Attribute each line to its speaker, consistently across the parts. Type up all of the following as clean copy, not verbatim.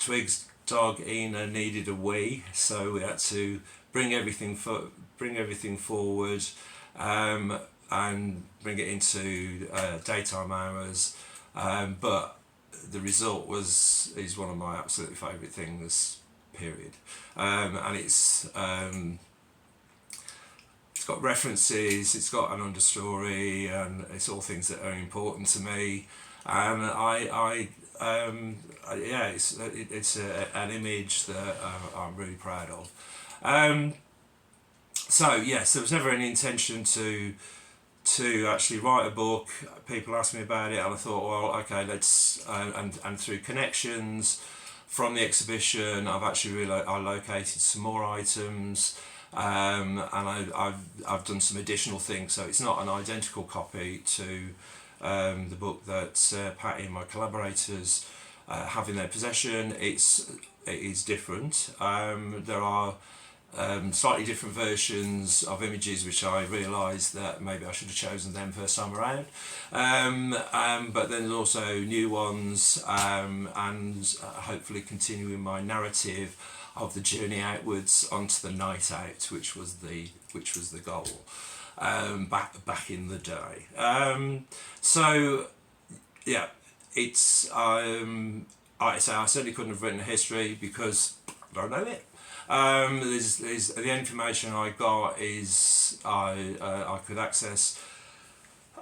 Speaker 1: Twig's dog Ina needed a wee, so we had to bring everything forward, and bring it into daytime hours. But the result is one of my absolutely favourite things. Period. And it's got references, it's got an understory, and it's all things that are important to me. And it's an image that I'm really proud of. So yes, there was never any intention to actually write a book. People asked me about it, and I thought, well, okay, let's and through connections from the exhibition, I've actually I located some more items. And I've done some additional things, so it's not an identical copy to the book that Patty and my collaborators have in their possession. It is different. There are slightly different versions of images, which I realised that maybe I should have chosen them first time around. But then there's also new ones, and hopefully continuing my narrative of the journey outwards onto the night out, which was the goal back in the day. So yeah, it's I certainly couldn't have written a history because I don't know it. There's the information I got is I could access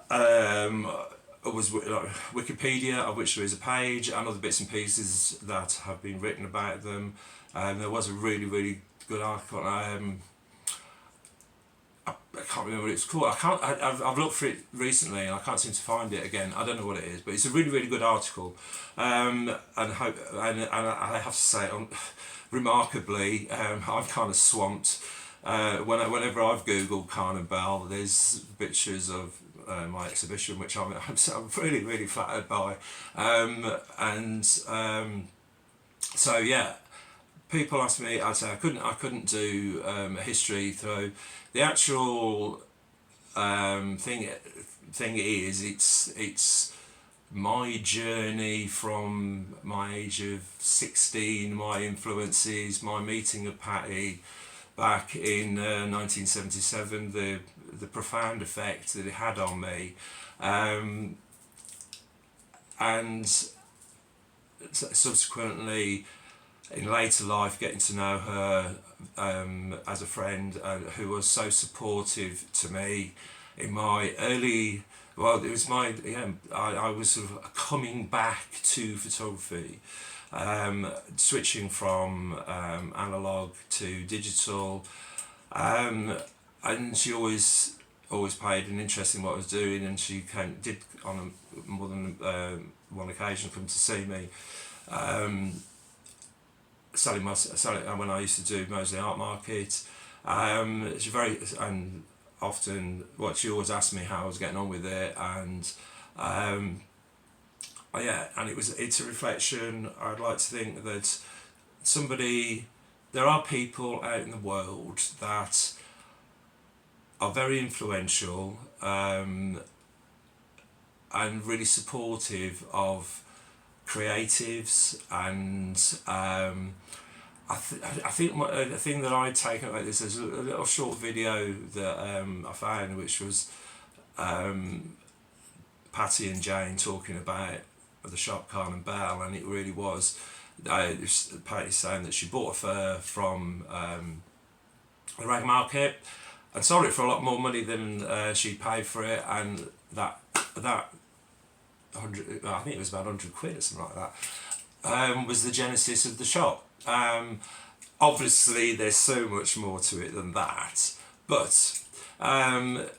Speaker 1: was Wikipedia, of which there is a page, and other bits and pieces that have been written about them. There was a really good article. I can't remember what it's called. I've looked for it recently and I can't seem to find it again. I don't know what it is, but it's a really good article. And I have to say, remarkably, I'm kind of swamped. Whenever I've googled Carn and Bell, there's pictures of my exhibition, which I'm really flattered by. So yeah, people ask me. I say I couldn't do a history through. The actual thing is it's my journey from my age of 16, my influences, my meeting of Patty back in 1977, the profound effect that it had on me, and subsequently in later life getting to know her as a friend, who was so supportive to me in my early, well, it was my, I was sort of coming back to photography, switching from analog to digital, and she always paid an interest in what I was doing, and she did on more than one occasion come to see me, selling when I used to do Moseley Art Market. She very, and often, she always asked me how I was getting on with it, and it's a reflection. I'd like to think that there are people out in the world that are very influential, and really supportive of creatives, and I think the thing that I'd taken about this is a little short video that I found, which was Patty and Jane talking about the shop Carn and Bell, and it really was Patty saying that she bought a fur from the rag market and sold it for a lot more money than she paid for it, and that 100, I think it was about 100 quid or something like that, was the genesis of the shop. Obviously there's so much more to it than that, but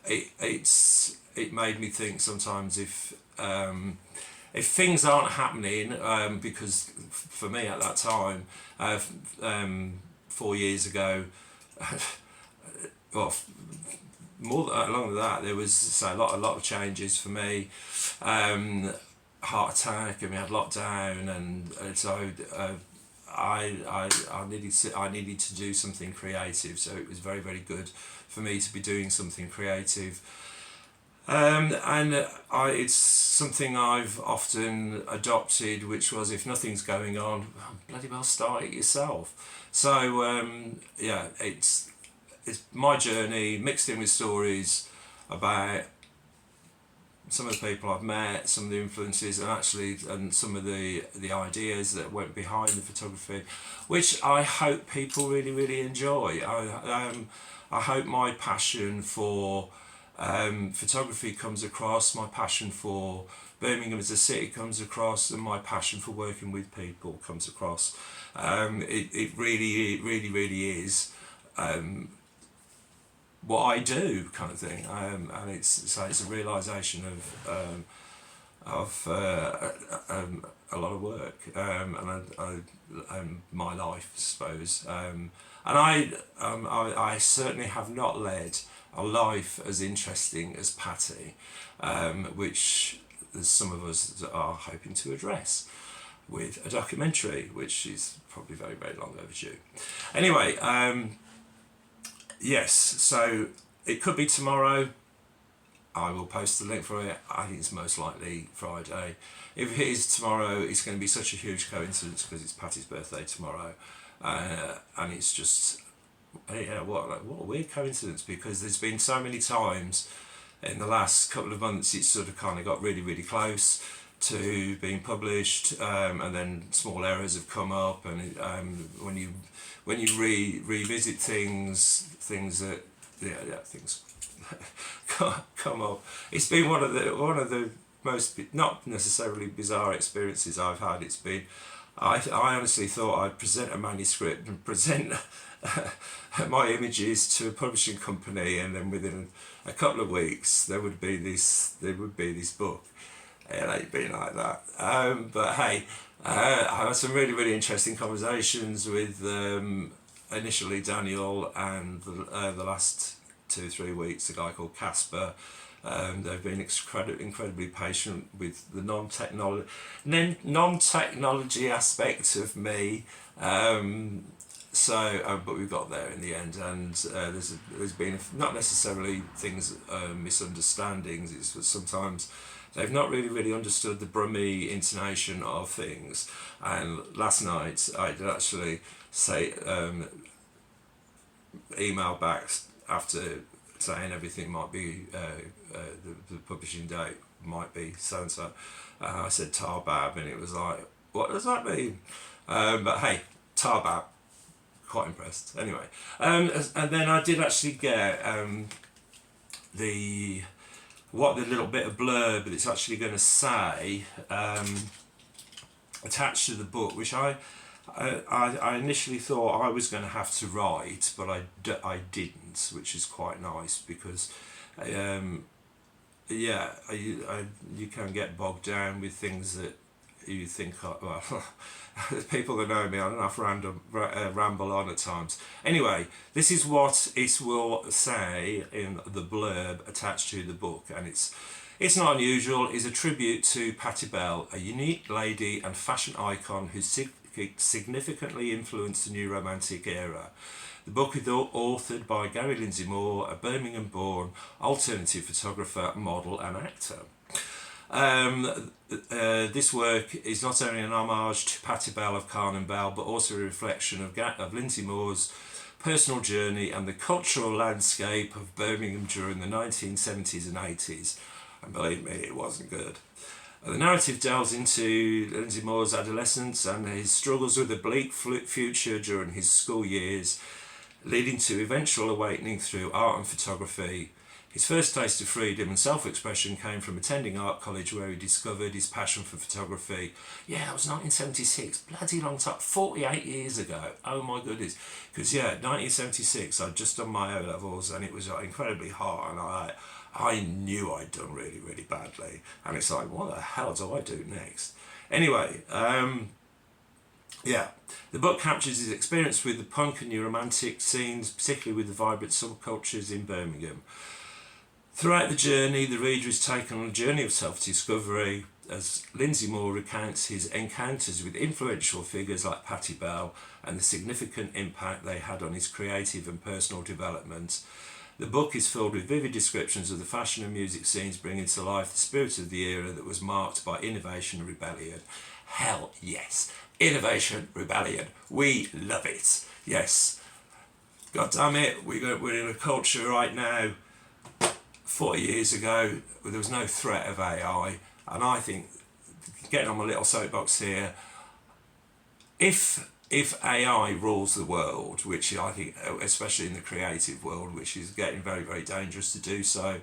Speaker 1: it made me think sometimes if things aren't happening, because for me at that time, 4 years ago, well, along with that, there was a lot of changes for me. Heart attack, and we had lockdown, and so I needed to do something creative. So it was very good for me to be doing something creative. It's something I've often adopted, which was if nothing's going on, bloody well start it yourself. So yeah, it's my journey mixed in with stories about some of the people I've met, some of the influences, and some of the ideas that went behind the photography, which I hope people really really enjoy. I hope my passion for photography comes across, my passion for Birmingham as a city comes across, and my passion for working with people comes across. It really is what I do, kind of thing, and it's a realization of a lot of work, and my life, I suppose. And I certainly have not led a life as interesting as Patty, which there's some of us that are hoping to address with a documentary, which is probably very, very long overdue. Anyway, yes, so it could be tomorrow. I will post the link for it. I think it's most likely Friday. If it is tomorrow, it's going to be such a huge coincidence because it's Patty's birthday tomorrow, and it's just what a weird coincidence, because there's been so many times in the last couple of months it's sort of kind of got really really close to being published, and then small errors have come up, and when you revisit things that things come up. It's been one of the most, not necessarily bizarre experiences I've had. It's been, I honestly thought I'd present a manuscript and present my images to a publishing company, and then within a couple of weeks there would be this book. It ain't been like that. But hey, I had some really really interesting conversations with initially Daniel, and the last 2-3 weeks a guy called Casper. They've been incredibly patient with the non-technology aspect of me. But we got there in the end, and there's been not necessarily things, misunderstandings. It's sometimes they've not really understood the Brummie intonation of things. And last night I did actually say, email back after saying everything might be, the publishing date might be so and so. I said Tarbab, and it was like, what does that mean? But hey, Tarbab, quite impressed. Anyway, and then I did actually get the little bit of blurb that it's actually going to say attached to the book, which I initially thought I was going to have to write, but I didn't, which is quite nice, because you can get bogged down with things that you think, well, people that know me, I don't know if ramble on at times. Anyway, this is what it will say in the blurb attached to the book, and it's not unusual. It's a tribute to Patti Bell, a unique lady and fashion icon who significantly influenced the new romantic era. The book is authored by Gary Lindsay-Moore, a Birmingham-born alternative photographer, model and actor. This work is not only an homage to Patti Bell of Carn & Bell, but also a reflection of Lindsay-Moore's personal journey and the cultural landscape of Birmingham during the 1970s and 80s. And believe me, it wasn't good. The narrative delves into Lindsay-Moore's adolescence and his struggles with a bleak future during his school years, leading to eventual awakening through art and photography. His first taste of freedom and self-expression came from attending art college, where he discovered his passion for photography. Yeah, it was 1976, bloody long time, 48 years ago. Oh my goodness. Because 1976, I'd just done my O-levels, and it was incredibly hot, and I knew I'd done really, really badly. And it's like, what the hell do I do next? Anyway, the book captures his experience with the punk and new romantic scenes, particularly with the vibrant subcultures in Birmingham. Throughout the journey, the reader is taken on a journey of self-discovery as Lindsay-Moore recounts his encounters with influential figures like Patti Bell and the significant impact they had on his creative and personal development. The book is filled with vivid descriptions of the fashion and music scenes, bringing to life the spirit of the era that was marked by innovation and rebellion. Hell yes, innovation, rebellion. We love it. Yes. God damn it, we're in a culture right now. 40 years ago, there was no threat of AI, and I think, getting on my little soapbox here, if AI rules the world, which I think, especially in the creative world, which is getting very, very dangerous to do so,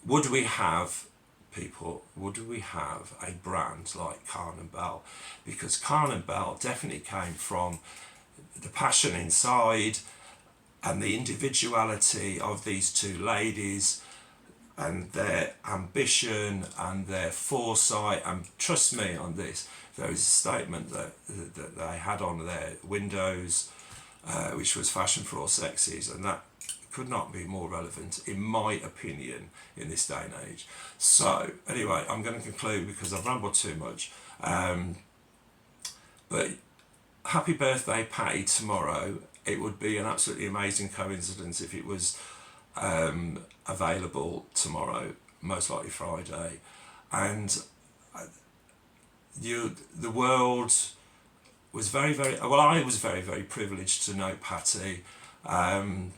Speaker 1: would we have a brand like Carn & Bell? Because Carn & Bell definitely came from the passion inside and the individuality of these two ladies and their ambition and their foresight. And trust me on this, there was a statement that they had on their windows, which was "Fashion for all sexes," and that could not be more relevant, in my opinion, in this day and age. So anyway, I'm going to conclude because I've rambled too much. But happy birthday, Patty, tomorrow. It would be an absolutely amazing coincidence if it was available tomorrow, most likely Friday. And the world was very, very, well, I was very, very privileged to know Patty. And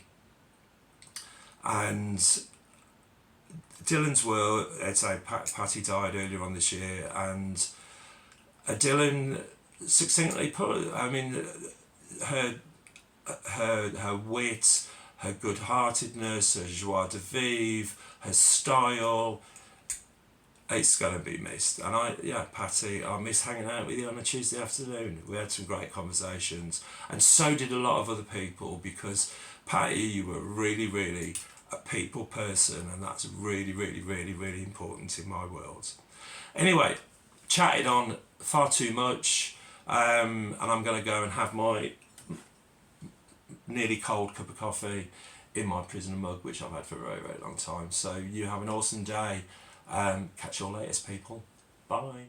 Speaker 1: Dylan's world, I'd say Patty died earlier on this year, and Dylan succinctly put, I mean, her wit, her good-heartedness, her joie de vivre, her style, it's going to be missed. And Patty, I miss hanging out with you on a Tuesday afternoon. We had some great conversations, and so did a lot of other people, because Patty, you were really, really a people person, and that's really, really, really, really important in my world. Anyway, chatted on far too much, and I'm going to go and have my nearly cold cup of coffee in my prisoner mug, which I've had for a very, very long time. So you have an awesome day. Catch you all later, people. Bye.